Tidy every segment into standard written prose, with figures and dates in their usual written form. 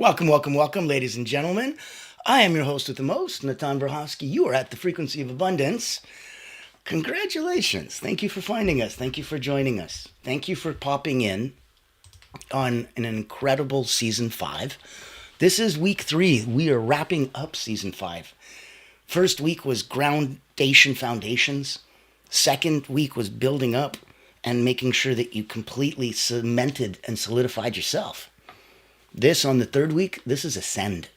Welcome, welcome, welcome, ladies and gentlemen. I am your host with the most, Natan Verhofsky. You are at the Frequency of Abundance. Congratulations. Thank you for finding us. Thank you for joining us. Thank you for popping in on an incredible season 5. This is week 3. We are wrapping up season 5. First week was foundations. Second week was building up and making sure that you completely cemented and solidified yourself. This on the third week, this is ascend.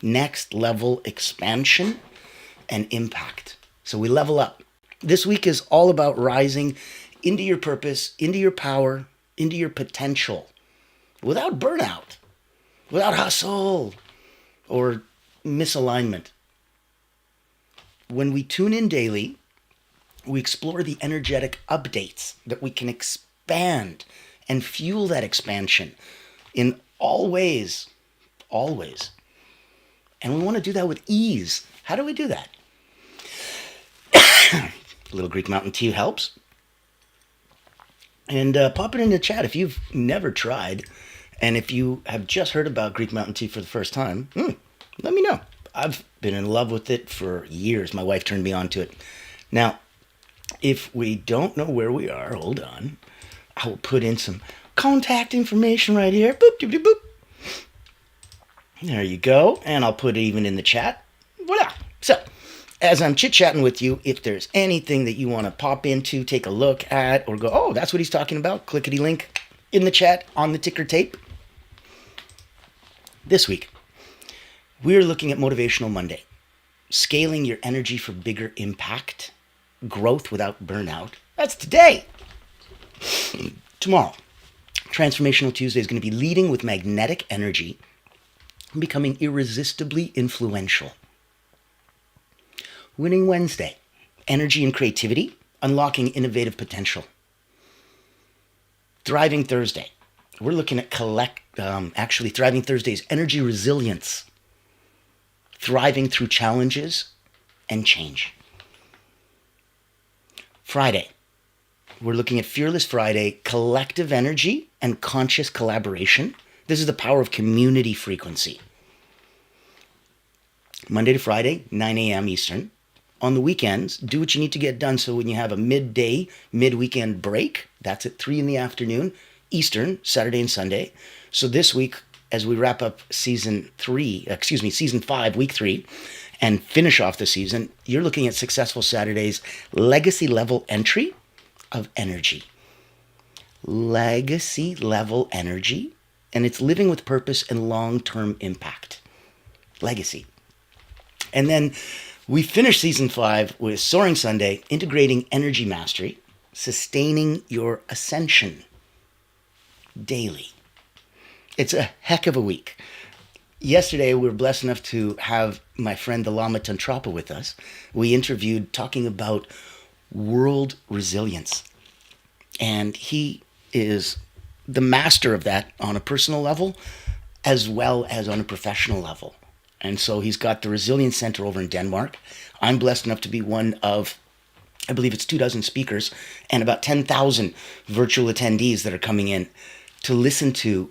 Next level expansion and impact. So we level up. This week is all about rising into your purpose, into your power, into your potential, without burnout, without hustle or misalignment. When we tune in daily, we explore the energetic updates that we can expand and fuel that expansion in all ways, always. And we want to do that with ease. How do we do that? A little Greek mountain tea helps. And pop it in the chat if you've never tried. And if you have just heard about Greek mountain tea for the first time, let me know. I've been in love with it for years. My wife turned me on to it. Now, if we don't know where we are, hold on. I will put in some contact information right here. Boop, doop, doop, boop. There you go. And I'll put it even in the chat. Voila. So, as I'm chit-chatting with you, if there's anything that you want to pop into, take a look at, or go, oh, that's what he's talking about, clickety link in the chat on the ticker tape. This week, we're looking at Motivational Monday. Scaling your energy for bigger impact. Growth without burnout. That's today. Tomorrow, Transformational Tuesday is going to be leading with magnetic energy and becoming irresistibly influential. Winning Wednesday, energy and creativity, unlocking innovative potential. Thriving Thursday, we're looking at Thriving Thursday is energy resilience, thriving through challenges and change. Friday, we're looking at Fearless Friday, collective energy and conscious collaboration. This is the power of community frequency. Monday to Friday, 9 a.m. Eastern. On the weekends, do what you need to get done. So when you have a mid-weekend break, that's at 3 in the afternoon Eastern, Saturday and Sunday. So this week, as we wrap up season 5, week 3, and finish off the season, you're looking at Successful Saturdays, legacy level entry of energy. Legacy level energy, and it's living with purpose and long-term impact. Legacy. And then we finish season 5 with Soaring Sunday, integrating energy mastery, sustaining your ascension daily. It's a heck of a week. Yesterday, we were blessed enough to have my friend the Lama Tantrapa with us. We interviewed talking about world resilience. And he is the master of that on a personal level as well as on a professional level. And so he's got the Resilience Center over in Denmark. I'm blessed enough to be one of, I believe it's 24 speakers and about 10,000 virtual attendees that are coming in to listen to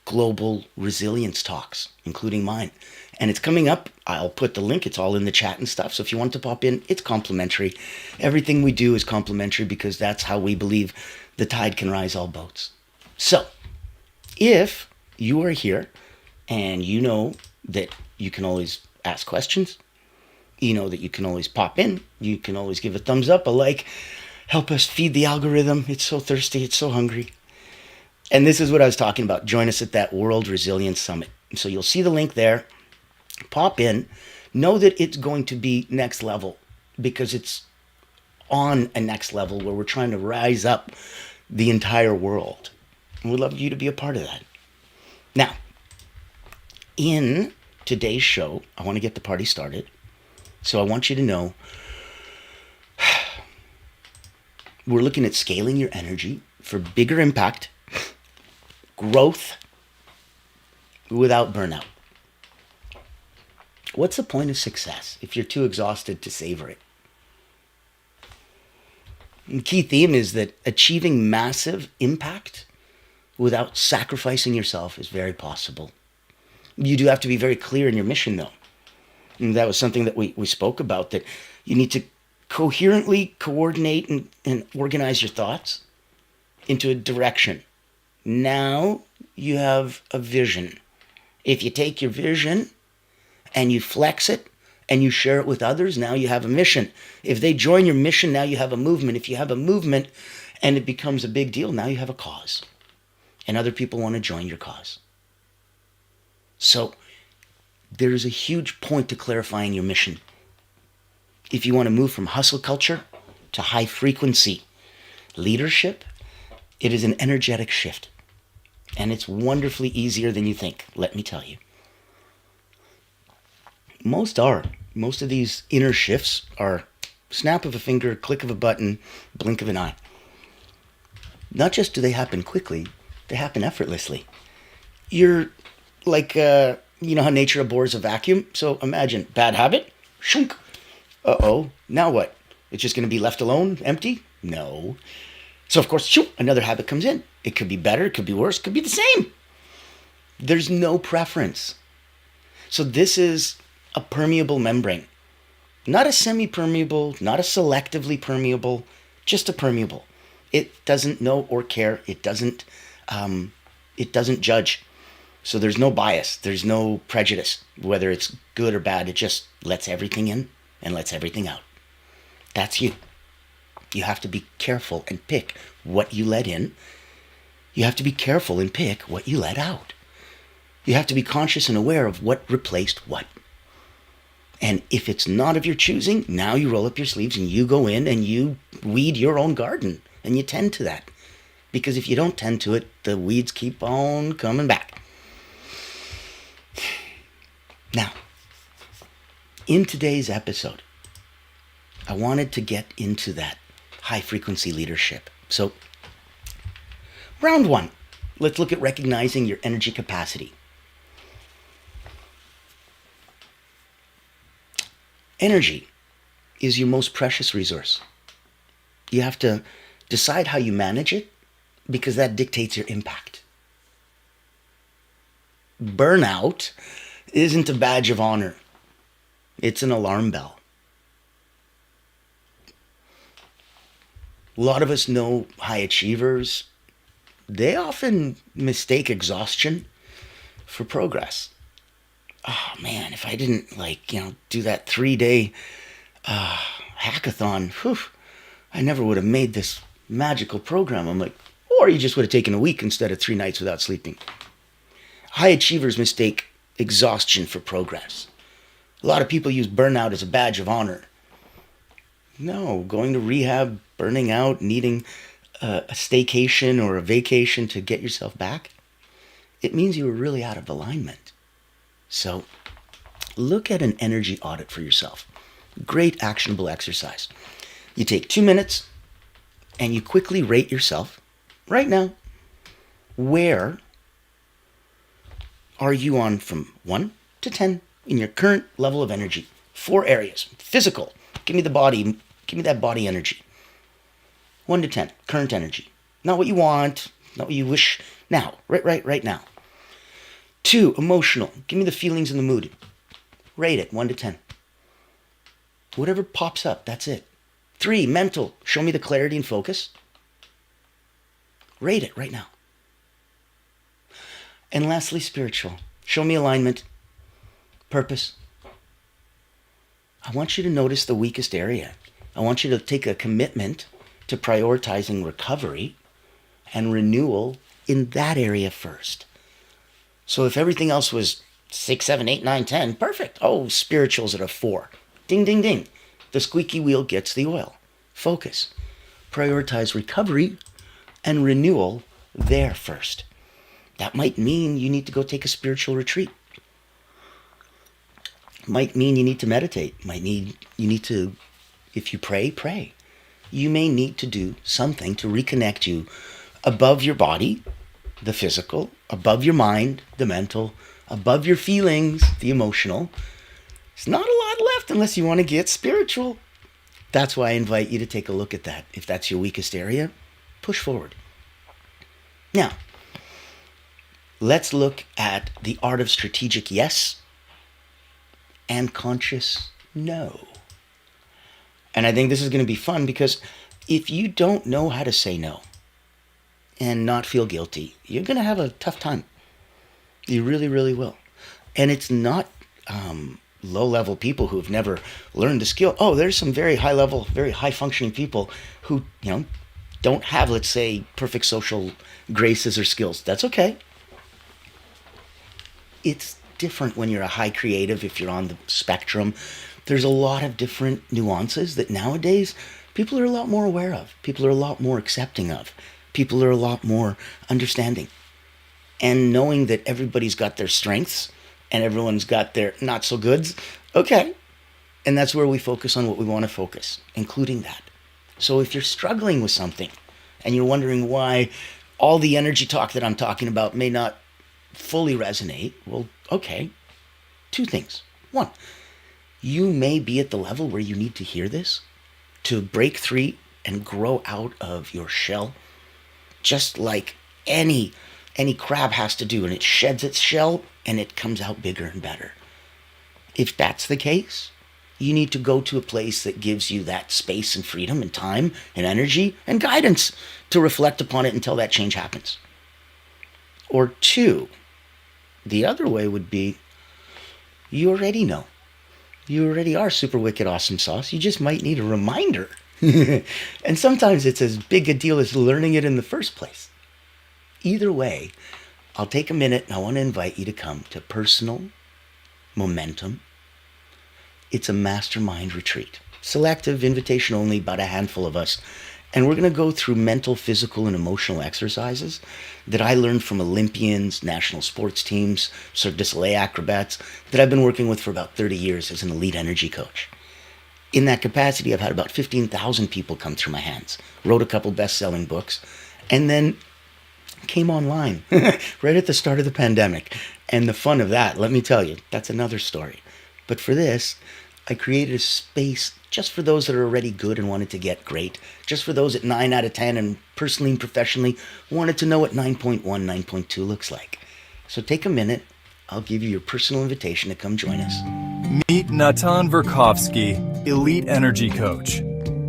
global resilience talks, including mine. And it's coming up. I'll put the link. It's all in the chat and stuff. So if you want to pop in, it's complimentary. Everything we do is complimentary because that's how we believe the tide can rise all boats. So if you are here and you know that you can always ask questions, you know that you can always pop in, you can always give a thumbs up, a like, help us feed the algorithm. It's so thirsty. It's so hungry. And this is what I was talking about. Join us at that World Resilience Summit. So you'll see the link there. Pop in. Know that it's going to be next level because it's on a next level where we're trying to rise up the entire world. And we'd love you to be a part of that. Now, in today's show, I want to get the party started. So I want you to know we're looking at scaling your energy for bigger impact, growth without burnout. What's the point of success if you're too exhausted to savor it? The key theme is that achieving massive impact without sacrificing yourself is very possible. You do have to be very clear in your mission, though. And that was something that we spoke about, that you need to coherently coordinate and organize your thoughts into a direction. Now you have a vision. If you take your vision and you flex it and you share it with others, now you have a mission. If they join your mission, now you have a movement. If you have a movement and it becomes a big deal, now you have a cause. And other people want to join your cause. So there's a huge point to clarifying your mission. If you want to move from hustle culture to high frequency leadership, it is an energetic shift. And it's wonderfully easier than you think, let me tell you. Most of these inner shifts are snap of a finger, click of a button, blink of an eye. Not just do they happen quickly, they happen effortlessly. You're like, you know how nature abhors a vacuum? So imagine, bad habit, shunk. Uh-oh, now what? It's just going to be left alone, empty? No. So of course, shunk, another habit comes in. It could be better, it could be worse, it could be the same. There's no preference. So this is a permeable membrane. Not a semi-permeable, not a selectively permeable, just a permeable. It doesn't know or care. It doesn't judge. So there's no bias. There's no prejudice, whether it's good or bad. It just lets everything in and lets everything out. That's you. You have to be careful and pick what you let in. You have to be careful and pick what you let out. You have to be conscious and aware of what replaced what. And if it's not of your choosing, now you roll up your sleeves and you go in and you weed your own garden and you tend to that. Because if you don't tend to it, the weeds keep on coming back. Now, in today's episode, I wanted to get into that high frequency leadership. So, round one, let's look at recognizing your energy capacity. Energy is your most precious resource. You have to decide how you manage it because that dictates your impact. Burnout isn't a badge of honor. It's an alarm bell. A lot of us know high achievers. They often mistake exhaustion for progress. Oh man, if I didn't do that 3-day hackathon, I never would have made this magical program. I'm like, or you just would have taken a week instead of 3 nights without sleeping. High achievers mistake exhaustion for progress. A lot of people use burnout as a badge of honor. No, going to rehab, burning out, needing a staycation or a vacation to get yourself back, it means you were really out of alignment. So look at an energy audit for yourself. Great actionable exercise. You take 2 minutes and you quickly rate yourself right now. Where are you on from 1 to 10 in your current level of energy? 4 areas. Physical. Give me the body. Give me that body energy. 1 to 10. Current energy. Not what you want. Not what you wish. Now. Right now. 2, emotional. Give me the feelings and the mood. Rate it, 1 to 10. Whatever pops up, that's it. 3, mental. Show me the clarity and focus. Rate it right now. And lastly, spiritual. Show me alignment, purpose. I want you to notice the weakest area. I want you to take a commitment to prioritizing recovery and renewal in that area first. So if everything else was 6, 7, 8, 9, 10, perfect. Oh, spiritual's at a 4. Ding, ding, ding. The squeaky wheel gets the oil. Focus. Prioritize recovery and renewal there first. That might mean you need to go take a spiritual retreat. Might mean you need to meditate. You need to, if you pray. You may need to do something to reconnect you above your body, the physical, above your mind, the mental, above your feelings, the emotional. There's not a lot left unless you want to get spiritual. That's why I invite you to take a look at that. If that's your weakest area, push forward. Now, let's look at the art of strategic yes and conscious no. And I think this is going to be fun because if you don't know how to say no and not feel guilty, you're going to have a tough time. You really, really will. And it's not low-level people who've never learned the skill. Oh, there's some very high-level, very high-functioning people who, don't have, let's say, perfect social graces or skills. That's okay. It's different when you're a high creative, if you're on the spectrum. There's a lot of different nuances that nowadays people are a lot more aware of. People are a lot more accepting of. People are a lot more understanding. And knowing that everybody's got their strengths and everyone's got their not so goods, okay. And that's where we focus on what we want to focus, including that. So if you're struggling with something and you're wondering why all the energy talk that I'm talking about may not fully resonate, well, okay, two things. One, you may be at the level where you need to hear this to break free and grow out of your shell, just like any crab has to do, and it sheds its shell and it comes out bigger and better. If that's the case, you need to go to a place that gives you that space and freedom and time and energy and guidance to reflect upon it until that change happens. Or two, the other way would be, you already know. You already are super wicked awesome sauce. You just might need a reminder. And sometimes it's as big a deal as learning it in the first place. Either way, I'll take a minute and I want to invite you to come to Personal Momentum. It's a mastermind retreat. Selective, invitation only, about a handful of us. And we're going to go through mental, physical, and emotional exercises that I learned from Olympians, national sports teams, Cirque du Soleil acrobats that I've been working with for about 30 years as an elite energy coach. In that capacity, I've had about 15,000 people come through my hands, wrote a couple best-selling books, and then came online right at the start of the pandemic. And the fun of that, let me tell you, that's another story. But for this, I created a space just for those that are already good and wanted to get great. Just for those at 9 out of 10 and personally and professionally wanted to know what 9.1, 9.2 looks like. So take a minute. I'll give you your personal invitation to come join us. Meet Natan Verkovsky, Elite Energy Coach,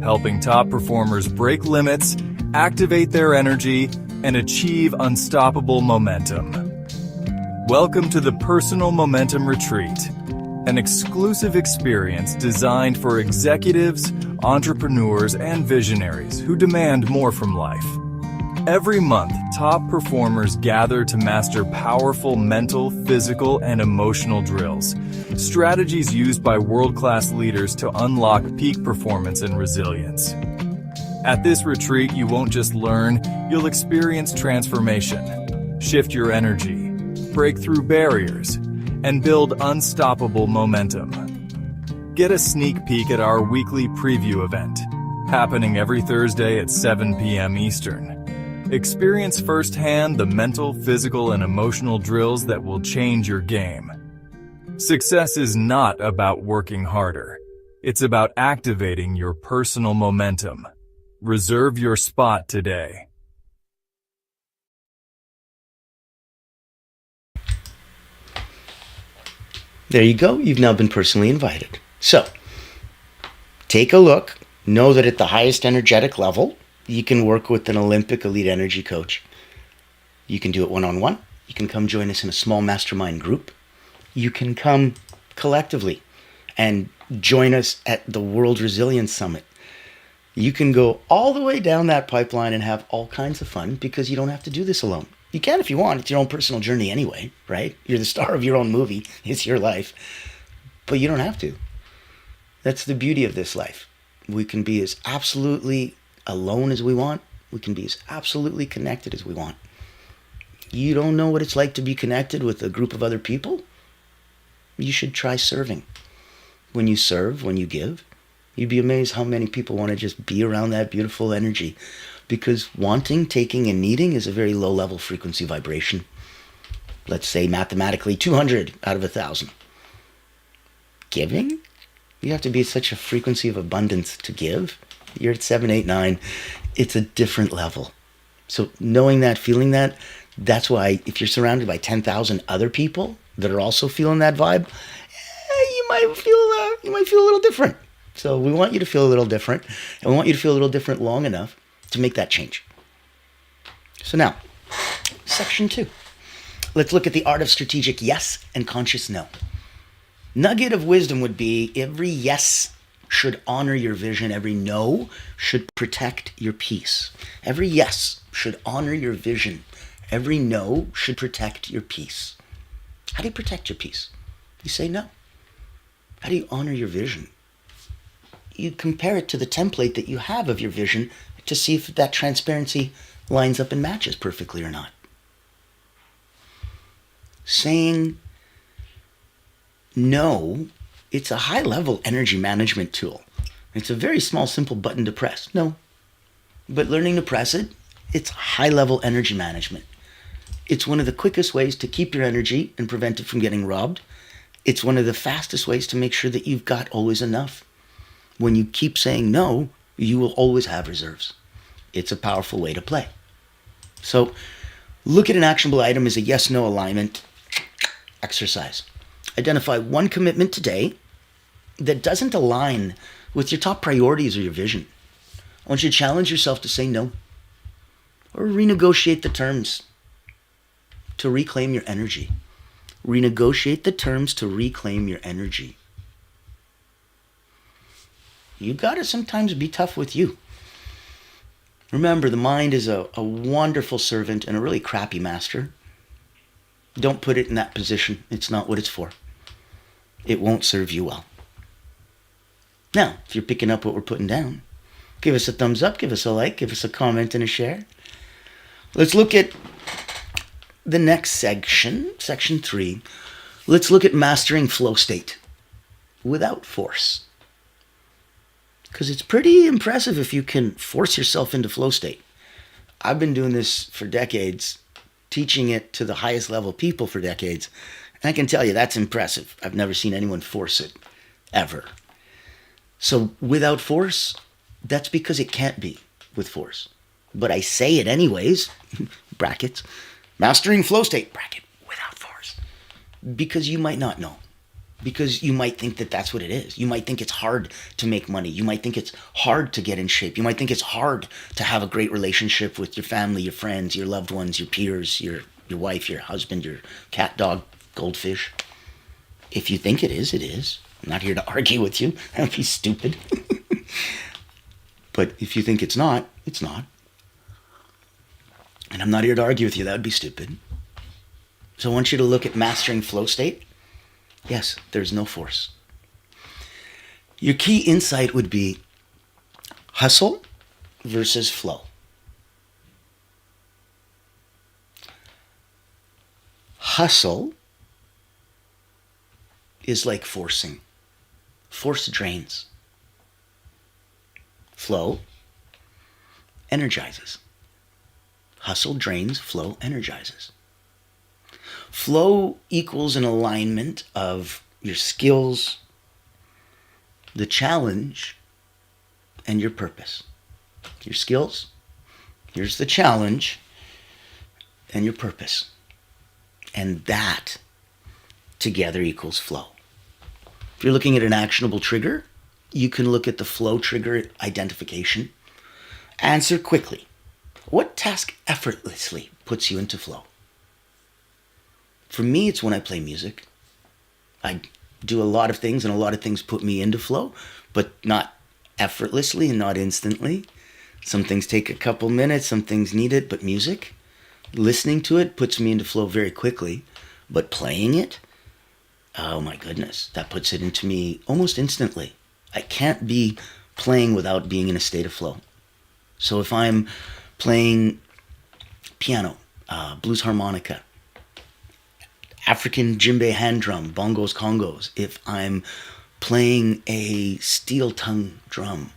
helping top performers break limits, activate their energy, and achieve unstoppable momentum. Welcome to the Personal Momentum Retreat, an exclusive experience designed for executives, entrepreneurs, and visionaries who demand more from life. Every month, top performers gather to master powerful mental, physical, and emotional drills, strategies used by world-class leaders to unlock peak performance and resilience. At this retreat, you won't just learn, you'll experience transformation, shift your energy, break through barriers, and build unstoppable momentum. Get a sneak peek at our weekly preview event, happening every Thursday at 7 p.m. Eastern. Experience firsthand the mental, physical, and emotional drills that will change your game. Success is not about working harder. It's about activating your personal momentum. Reserve your spot today. There you go. You've now been personally invited. So, take a look. Know that at the highest energetic level, you can work with an Olympic elite energy coach. You can do it one-on-one. You can come join us in a small mastermind group. You can come collectively and join us at the World Resilience Summit. You can go all the way down that pipeline and have all kinds of fun because you don't have to do this alone. You can if you want. It's your own personal journey anyway, right? You're the star of your own movie. It's your life. But you don't have to. That's the beauty of this life. We can be as absolutely alone as we want. We can be as absolutely connected as we want. You don't know what it's like to be connected with a group of other people? You should try serving. When you serve, when you give, you'd be amazed how many people want to just be around that beautiful energy. Because wanting, taking, and needing is a very low-level frequency vibration. Let's say mathematically 200 out of 1,000. Giving? You have to be at such a frequency of abundance to give. You're at 7, 8, 9. It's a different level. So knowing that, feeling that, That's why if you're surrounded by 10,000 other people that are also feeling that vibe, you might feel a little different. So we want you to feel a little different, and we want you to feel a little different long enough to make that change. So now, section 2. Let's look at the art of strategic yes and conscious no. Nugget of wisdom would be every yes should honor your vision. Every no should protect your peace. Every yes should honor your vision. Every no should protect your peace. How do you protect your peace? You say no. How do you honor your vision? You compare it to the template that you have of your vision to see if that transparency lines up and matches perfectly or not. Saying no, it's a high-level energy management tool. It's a very small, simple button to press. No. But learning to press it, it's high-level energy management. It's one of the quickest ways to keep your energy and prevent it from getting robbed. It's one of the fastest ways to make sure that you've got always enough. When you keep saying no, you will always have reserves. It's a powerful way to play. So look at an actionable item as a yes-no alignment exercise. Identify one commitment today that doesn't align with your top priorities or your vision. I want you to challenge yourself to say no or renegotiate the terms to reclaim your energy. Renegotiate the terms to reclaim your energy. You gotta sometimes be tough with you. Remember, the mind is a wonderful servant and a really crappy master. Don't put it in that position. It's not what it's for. It won't serve you well. Now, if you're picking up what we're putting down, give us a thumbs up, give us a like, give us a comment and a share. Let's look at the next section, section 3. Let's look at mastering flow state without force. Because it's pretty impressive if you can force yourself into flow state. I've been doing this for decades, teaching it to the highest level people for decades. And I can tell you that's impressive. I've never seen anyone force it, ever. So without force, that's because it can't be with force. But I say it anyways, brackets, mastering flow state, bracket, without force. Because you might not know. Because you might think that that's what it is. You might think it's hard to make money. You might think it's hard to get in shape. You might think it's hard to have a great relationship with your family, your friends, your loved ones, your peers, your wife, your husband, your cat, dog, goldfish. If you think it is, it is. I'm not here to argue with you. That'd be stupid. But if you think it's not, it's not. And I'm not here to argue with you. That would be stupid. So I want you to look at mastering flow state. Yes, there's no force. Your key insight would be hustle versus flow. Hustle is like forcing. Force drains. Flow energizes. Hustle drains, flow energizes. Flow equals an alignment of your skills, the challenge, and your purpose. Your skills, here's the challenge, and your purpose. And that together equals flow. If you're looking at an actionable trigger, you can look at the flow trigger identification. Answer quickly. What task effortlessly puts you into flow? For me, it's when I play music. I do a lot of things, and a lot of things put me into flow, but not effortlessly and not instantly. Some things take a couple minutes, some things need it, but music, listening to it puts me into flow very quickly, but playing it, oh my goodness, that puts it into me almost instantly. I can't be playing without being in a state of flow. So if I'm playing piano, blues harmonica, African djembe hand drum, bongos, congos, if I'm playing a steel tongue drum,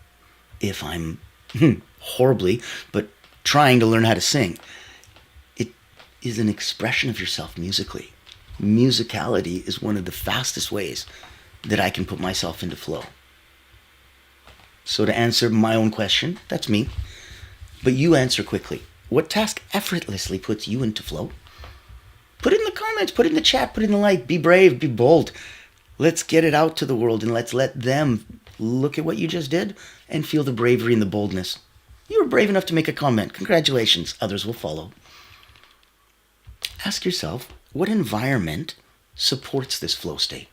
if I'm horribly, but trying to learn how to sing, it is an expression of yourself musically. Musicality is one of the fastest ways that I can put myself into flow. So to answer my own question, that's me, but you answer quickly. what task effortlessly puts you into flow? Put it in the comments, put it in the chat, put it in the like. Be brave, be bold. Let's get it out to the world and let's let them look at what you just did and feel the bravery and the boldness. You were brave enough to make a comment. Congratulations. Others will follow. Ask yourself, what environment supports this flow state?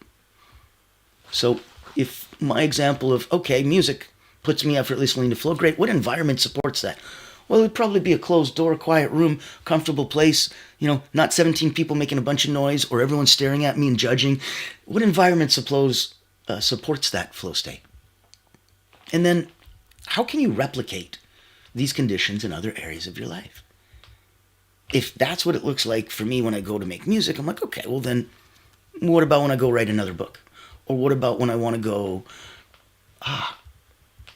So if my example of, okay, music puts me effortlessly into flow, great. What environment supports that? Well, it would probably be a closed door, quiet room, comfortable place, not 17 people making a bunch of noise or everyone staring at me and judging. What environment supports that flow state? And then how can you replicate these conditions in other areas of your life? If that's what it looks like for me when I go to make music, I'm like, okay, well then what about when I go write another book? Or what about when I want to go,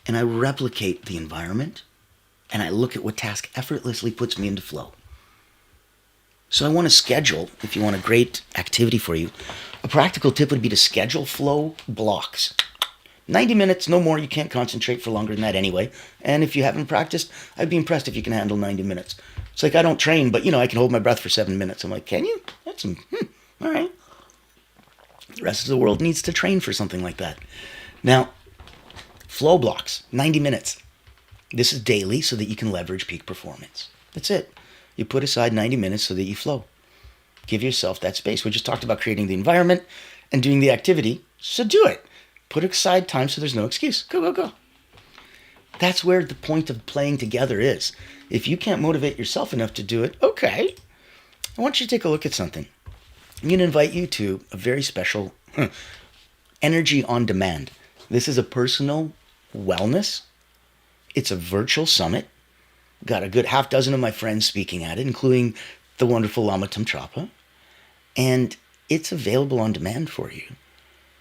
and I replicate the environment and I look at what task effortlessly puts me into flow. So I want to schedule, if you want a great activity for you, a practical tip would be to schedule flow blocks. 90 minutes, no more. You can't concentrate for longer than that anyway. And if you haven't practiced, I'd be impressed if you can handle 90 minutes. It's like I don't train, but I can hold my breath for 7 minutes. I'm like, can you? That's all right. The rest of the world needs to train for something like that. Now, flow blocks, 90 minutes. This is daily so that you can leverage peak performance. That's it. You put aside 90 minutes so that you flow. Give yourself that space. We just talked about creating the environment and doing the activity, so do it. Put aside time so there's no excuse. Go, go, go. That's where the point of playing together is. If you can't motivate yourself enough to do it, okay. I want you to take a look at something. I'm going to invite you to a very special Energy on Demand. This is a personal wellness. It's a virtual summit. Got a good half dozen of my friends speaking at it, including the wonderful Lama Tamtrapa. And it's available on demand for you.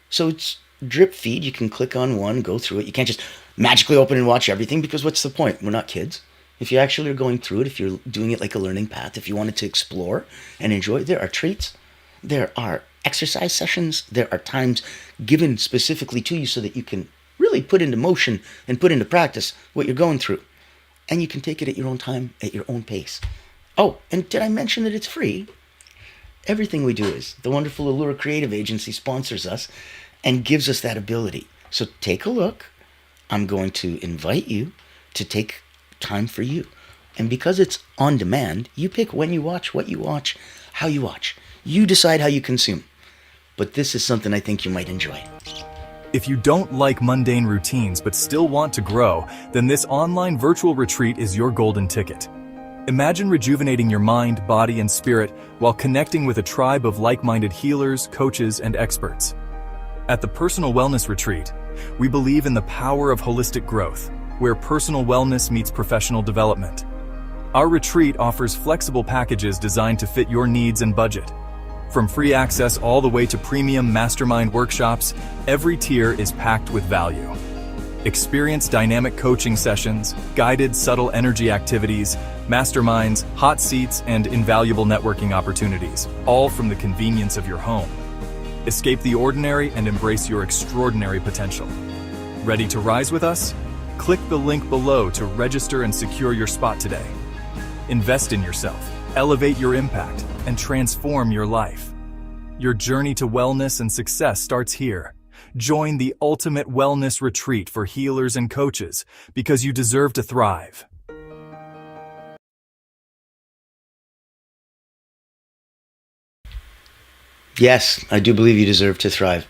So it's drip feed. You can click on one, go through it. You can't just magically open and watch everything because what's the point? We're not kids. If you actually are going through it, if you're doing it like a learning path, if you wanted to explore and enjoy, there are treats. There are exercise sessions. There are times given specifically to you so that you can really put into motion and put into practice what you're going through. And you can take it at your own time, at your own pace. Oh, and did I mention that it's free? Everything we do is. The wonderful Allura Creative Agency sponsors us and gives us that ability. So take a look. I'm going to invite you to take time for you. And because it's on demand, you pick when you watch, what you watch, how you watch. You decide how you consume. But this is something I think you might enjoy. If you don't like mundane routines but still want to grow, then this online virtual retreat is your golden ticket. Imagine rejuvenating your mind, body, and spirit while connecting with a tribe of like-minded healers, coaches, and experts. At the Personal Wellness Retreat, we believe in the power of holistic growth, where personal wellness meets professional development. Our retreat offers flexible packages designed to fit your needs and budget. From free access all the way to premium mastermind workshops, every tier is packed with value. Experience dynamic coaching sessions, guided subtle energy activities, masterminds, hot seats, and invaluable networking opportunities, all from the convenience of your home. Escape the ordinary and embrace your extraordinary potential. Ready to rise with us? Click the link below to register and secure your spot today. Invest in yourself, elevate your impact, and transform your life. Your journey to wellness and success starts here. Join the ultimate wellness retreat for healers and coaches because you deserve to thrive. Yes, I do believe you deserve to thrive.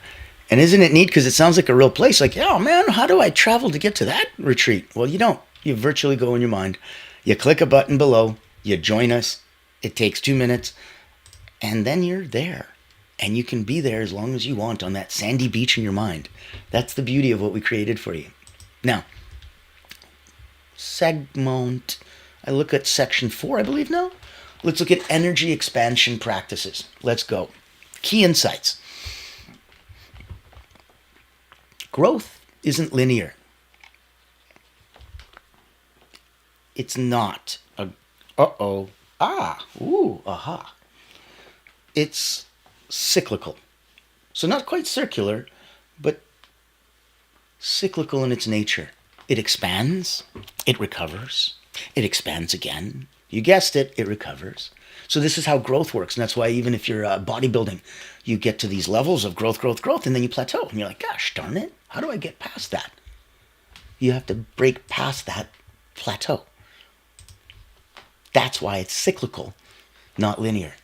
And isn't it neat? Because it sounds like a real place. Like, oh man, how do I travel to get to that retreat? Well, you don't. You virtually go in your mind. You click a button below. You join us. It takes 2 minutes. And then you're there. And you can be there as long as you want on that sandy beach in your mind. That's the beauty of what we created for you. Now, segment, I look at section 4, I believe now. Let's look at energy expansion practices. Let's go. Key insights. Growth isn't linear. It's not a It's cyclical. So not quite circular, but cyclical in its nature. It expands, it recovers, it expands again. You guessed it, it recovers. So this is how growth works. And that's why even if you're bodybuilding, you get to these levels of growth, and then you plateau. And you're like, gosh darn it, how do I get past that? You have to break past that plateau. That's why it's cyclical, not linear.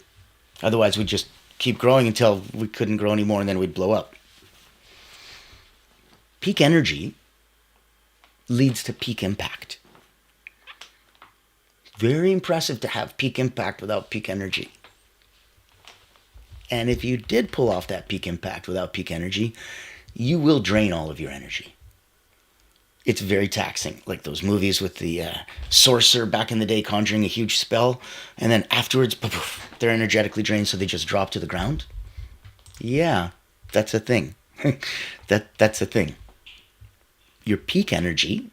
Otherwise, we'd just keep growing until we couldn't grow anymore and then we'd blow up. Peak energy leads to peak impact. Very impressive to have peak impact without peak energy. And if you did pull off that peak impact without peak energy, you will drain all of your energy. It's very taxing, like those movies with the sorcerer back in the day conjuring a huge spell, and then afterwards, they're energetically drained, so they just drop to the ground. Yeah, that's a thing. That's a thing. Your peak energy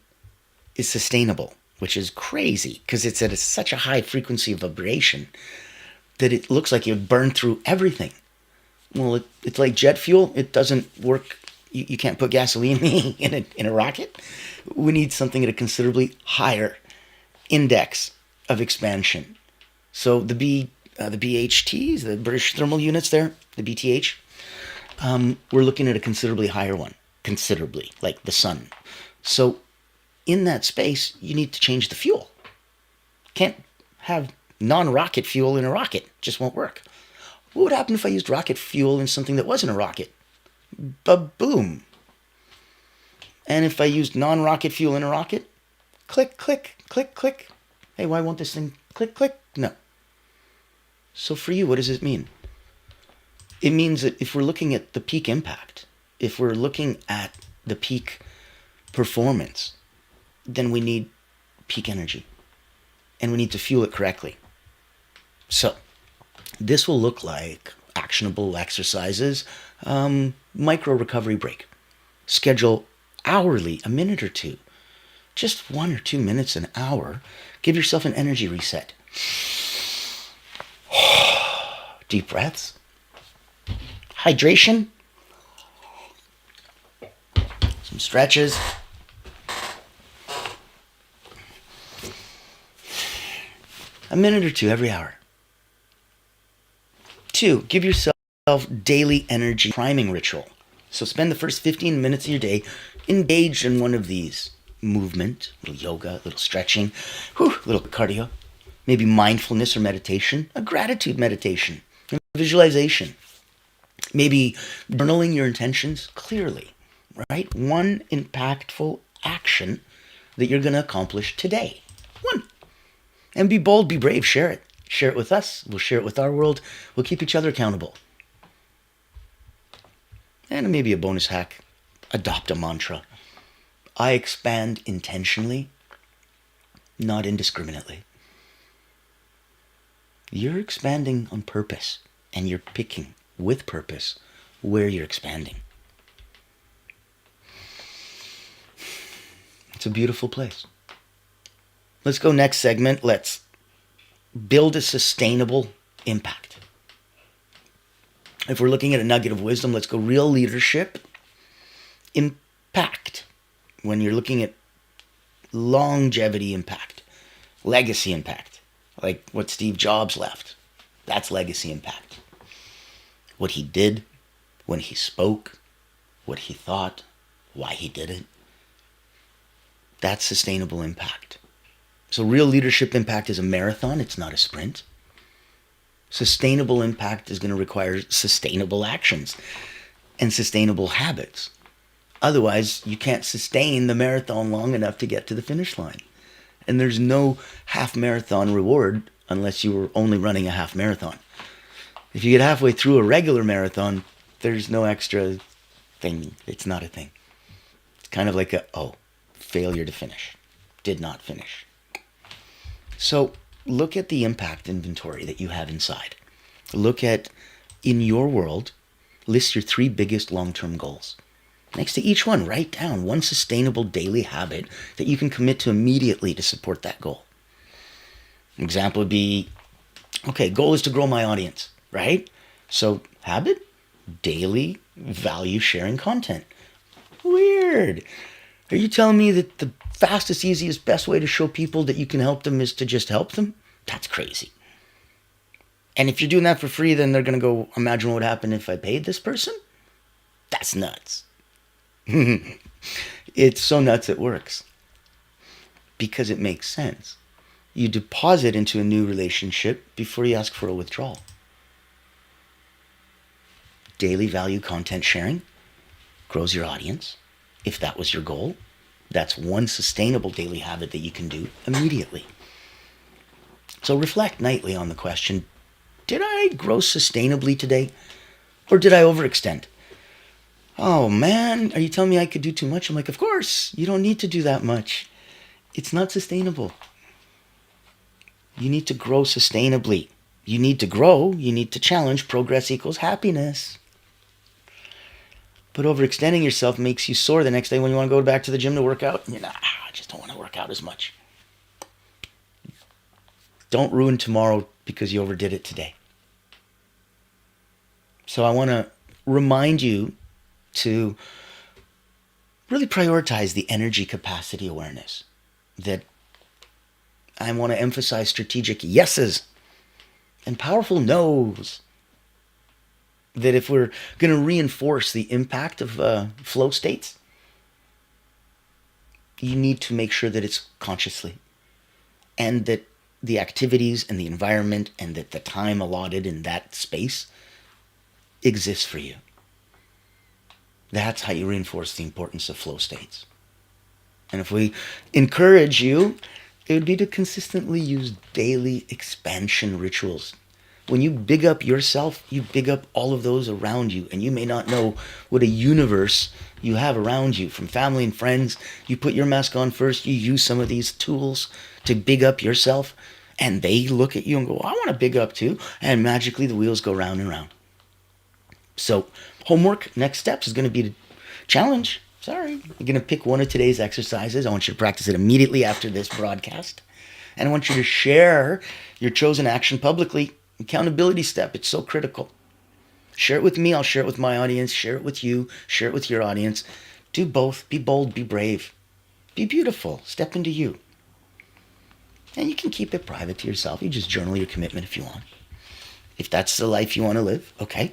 is sustainable, which is crazy because it's at such a high frequency of vibration that it looks like you burn through everything. Well, it's like jet fuel. It doesn't work. You can't put gasoline in a rocket. We need something at a considerably higher index of expansion. So the BHTs, the British thermal units there, the BTH, we're looking at a considerably higher one. Considerably, like the sun. So in that space, you need to change the fuel. Can't have non-rocket fuel in a rocket. It just won't work. What would happen if I used rocket fuel in something that wasn't a rocket? Ba-boom. And if I used non-rocket fuel in a rocket? Click, click, click, click. Hey, why won't this thing click, click? No. So for you, what does it mean? It means that if we're looking at the peak impact, if we're looking at the peak performance, then we need peak energy. And we need to fuel it correctly. So this will look like actionable exercises, micro recovery break. Schedule hourly, a minute or two. Just 1 or 2 minutes an hour. Give yourself an energy reset. Deep breaths. Hydration. Some stretches. A minute or two every hour. 2, give yourself daily energy priming ritual. So spend the first 15 minutes of your day engaged in one of these. Movement, little yoga, little stretching, little cardio, maybe mindfulness or meditation, a gratitude meditation, visualization, maybe journaling your intentions clearly, right? One impactful action that you're going to accomplish today. One. And be bold, be brave, share it. Share it with us. We'll share it with our world. We'll keep each other accountable. And maybe a bonus hack, adopt a mantra. I expand intentionally, not indiscriminately. You're expanding on purpose, and you're picking with purpose where you're expanding. It's a beautiful place. Let's go next segment. Let's build a sustainable impact. If we're looking at a nugget of wisdom, let's go real leadership, impact. When you're looking at longevity impact, legacy impact, like what Steve Jobs left, that's legacy impact. What he did, when he spoke, what he thought, why he did it, that's sustainable impact. So real leadership impact is a marathon, it's not a sprint. Sustainable impact is going to require sustainable actions and sustainable habits. Otherwise, you can't sustain the marathon long enough to get to the finish line. And there's no half marathon reward unless you were only running a half marathon. If you get halfway through a regular marathon, there's no extra thing. It's not a thing. It's kind of like failure to finish. Did not finish. So look at the impact inventory that you have inside. Look at, in your world, list your 3 biggest long-term goals. Next to each one, write down one sustainable daily habit that you can commit to immediately to support that goal. An example would be, goal is to grow my audience, right? So habit, daily value sharing content. Weird. Are you telling me that the fastest, easiest, best way to show people that you can help them is to just help them? That's crazy. And if you're doing that for free, then they're going to go, imagine what would happen if I paid this person? That's nuts. It's so nuts it works. Because it makes sense. You deposit into a new relationship before you ask for a withdrawal. Daily value content sharing grows your audience. If that was your goal, that's one sustainable daily habit that you can do immediately. So reflect nightly on the question, did I grow sustainably today? Or did I overextend? Oh man, are you telling me I could do too much? I'm like, of course, you don't need to do that much. It's not sustainable. You need to grow sustainably. You need to grow, you need to challenge. Progress equals happiness. But overextending yourself makes you sore the next day when you want to go back to the gym to work out. And you're like, I just don't want to work out as much. Don't ruin tomorrow because you overdid it today. So I want to remind you to really prioritize the energy capacity awareness. That I want to emphasize strategic yeses and powerful no's. That if we're going to reinforce the impact of flow states, you need to make sure that it's consciously. And that the activities and the environment and that the time allotted in that space exists for you. That's how you reinforce the importance of flow states. And if we encourage you, it would be to consistently use daily expansion rituals. When you big up yourself, you big up all of those around you. And you may not know what a universe you have around you from family and friends. You put your mask on first. You use some of these tools to big up yourself. And they look at you and go, I want to big up too. And magically the wheels go round and round. So homework, next steps is going to be to challenge. Sorry. You're going to pick one of today's exercises. I want you to practice it immediately after this broadcast. And I want you to share your chosen action publicly. Accountability step. It's so critical. Share it with me. I'll share it with my audience. Share it with you. Share it with your audience. Do both. Be bold. Be brave. Be beautiful. Step into you. And you can keep it private to yourself. You just journal your commitment if you want. If that's the life you want to live, okay.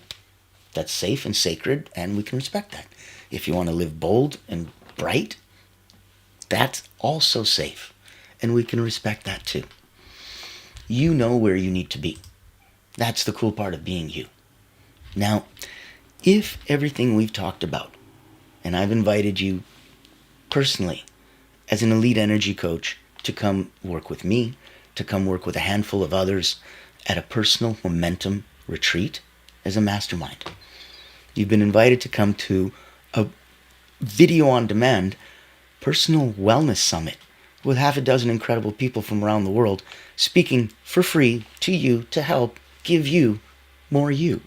That's safe and sacred, and we can respect that. If you want to live bold and bright, that's also safe, and we can respect that too. You know where you need to be. That's the cool part of being you. Now, if everything we've talked about, and I've invited you personally as an elite energy coach to come work with me, to come work with a handful of others at a personal momentum retreat as a mastermind. You've been invited to come to a video on demand personal wellness summit with half a dozen incredible people from around the world speaking for free to you to help give you more you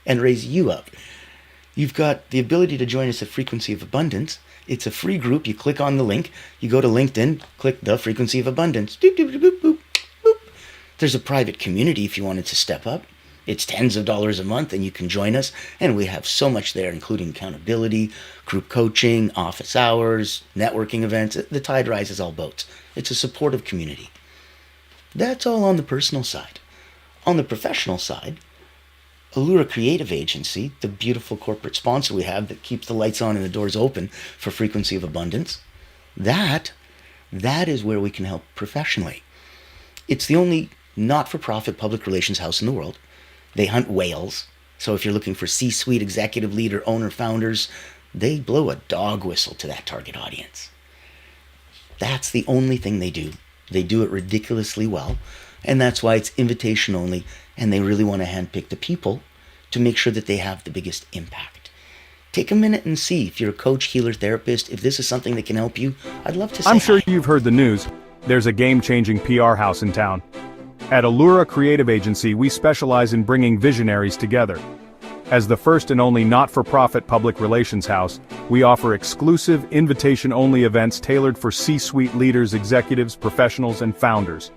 and raise you up. You've got the ability to join us at Frequency of Abundance. It's a free group. You click on the link. You go to LinkedIn, click the Frequency of Abundance. Doop, doop, doop, boop, boop. There's a private community if you wanted to step up. It's tens of dollars a month and you can join us. And we have so much there, including accountability, group coaching, office hours, networking events. The tide rises all boats. It's a supportive community. That's all on the personal side. On the professional side, Allura Creative Agency, the beautiful corporate sponsor we have that keeps the lights on and the doors open for Frequency of Abundance, that is where we can help professionally. It's the only not-for-profit public relations house in the world. They hunt whales. So if you're looking for C-suite executive leader, owner, founders, they blow a dog whistle to that target audience. That's the only thing they do. They do it ridiculously well. And that's why it's invitation only. And they really want to handpick the people to make sure that they have the biggest impact. Take a minute and see if you're a coach, healer, therapist, if this is something that can help you. I'd love to say I'm sure hi. you've heard the news. There's a game-changing PR house in town. At Allura Creative Agency, we specialize in bringing visionaries together. As the first and only not-for-profit public relations house, we offer exclusive, invitation-only events tailored for C-suite leaders, executives, professionals, and founders.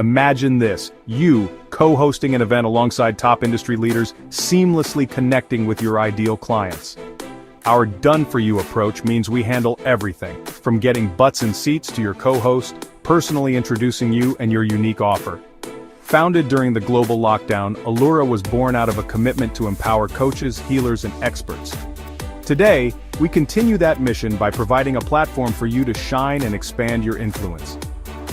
Imagine this, you co-hosting an event alongside top industry leaders, seamlessly connecting with your ideal clients. Our done-for-you approach means we handle everything, from getting butts in seats to your co-host, personally introducing you and your unique offer. Founded during the global lockdown, Allura was born out of a commitment to empower coaches, healers, and experts. Today, we continue that mission by providing a platform for you to shine and expand your influence.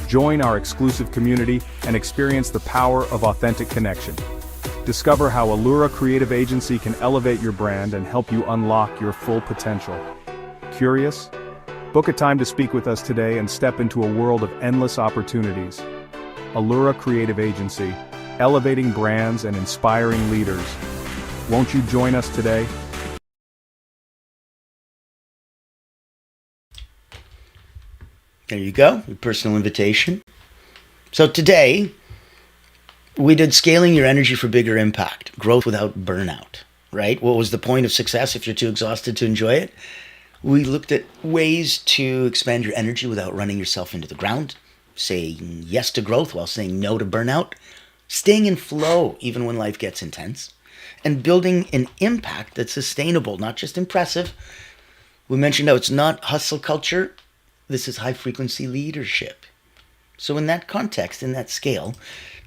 Join our exclusive community and experience the power of authentic connection. Discover how Allura Creative Agency can elevate your brand and help you unlock your full potential. Curious? Book a time to speak with us today and step into a world of endless opportunities. Allura Creative Agency, elevating brands and inspiring leaders. Won't you join us today? There you go, your personal invitation. So today, we did scaling your energy for bigger impact, growth without burnout, right? What was the point of success if you're too exhausted to enjoy it? We looked at ways to expand your energy without running yourself into the ground, saying yes to growth while saying no to burnout, staying in flow even when life gets intense, and building an impact that's sustainable, not just impressive. We mentioned how it's not hustle culture. This is high-frequency leadership. So in that context, in that scale,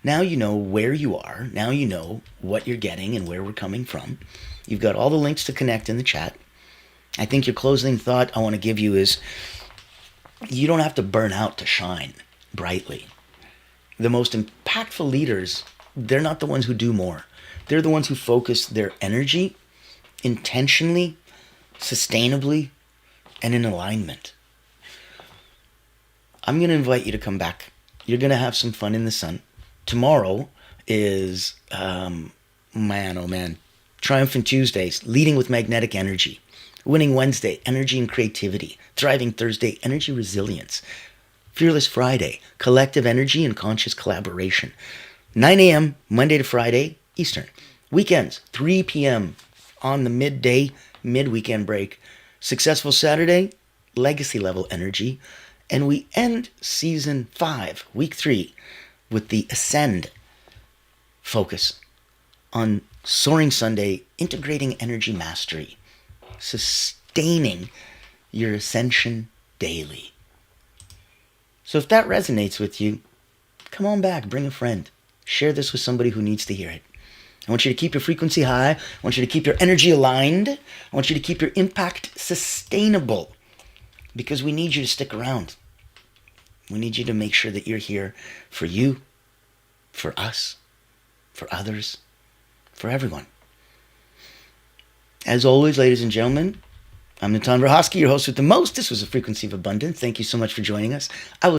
now you know where you are. Now you know what you're getting and where we're coming from. You've got all the links to connect in the chat. I think your closing thought I want to give you is you don't have to burn out to shine brightly. The most impactful leaders, they're not the ones who do more. They're the ones who focus their energy intentionally, sustainably, and in alignment. I'm going to invite you to come back. You're going to have some fun in the sun. Tomorrow is, man, oh man, Triumphant Tuesdays, leading with magnetic energy. Winning Wednesday, energy and creativity. Thriving Thursday, energy resilience. Fearless Friday, collective energy and conscious collaboration. 9 a.m. Monday to Friday, Eastern. Weekends, 3 p.m. on the midday, mid-weekend break. Successful Saturday, legacy level energy. And we end season 5, week 3, with the Ascend focus on Soaring Sunday, integrating energy mastery, sustaining your ascension daily. So if that resonates with you, come on back, bring a friend. Share this with somebody who needs to hear it. I want you to keep your frequency high. I want you to keep your energy aligned. I want you to keep your impact sustainable, because we need you to stick around. We need you to make sure that you're here for you, for us, for others, for everyone. As always, ladies and gentlemen, I'm Natan Verhosky, your host with the most. This was a Frequency of Abundance. Thank you so much for joining us. I will